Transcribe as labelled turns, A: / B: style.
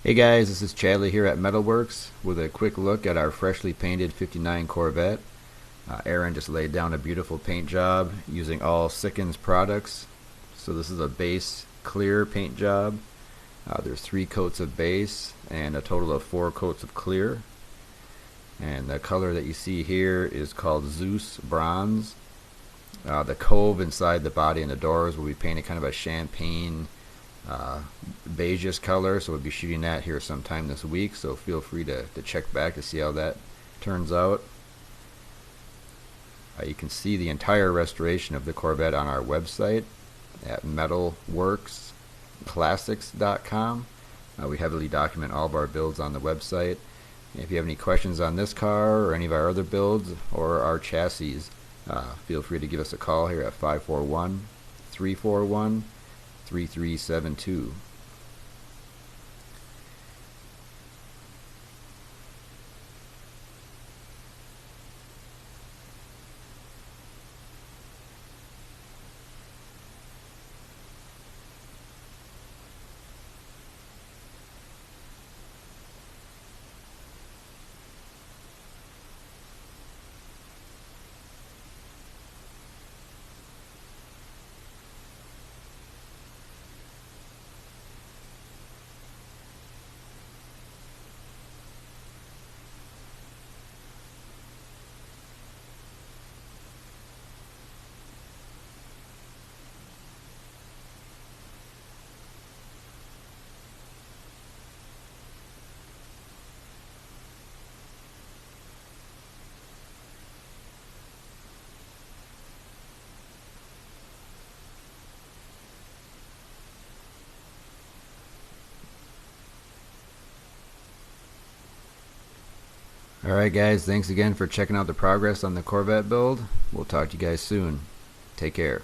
A: Hey guys, this is Chadley here at Metalworks with a quick look at our freshly painted 59 Corvette. Aaron just laid down a beautiful paint job using all Sikkens products. So this is a base clear paint job. There's 3 coats of base and a total of 4 coats of clear. And the color that you see here is called Zeus Bronze. The cove inside the body and the doors will be painted kind of a champagne beigeish color, so we'll be shooting that here sometime this week, so feel free to check back to see how that turns out. You can see the entire restoration of the Corvette on our website at metalworksclassics.com. We heavily document all of our builds on the website. If you have any questions on this car or any of our other builds or our chassis, feel free to give us a call here at 541-341-3372. Alright guys, thanks again for checking out the progress on the Corvette build. We'll talk to you guys soon. Take care.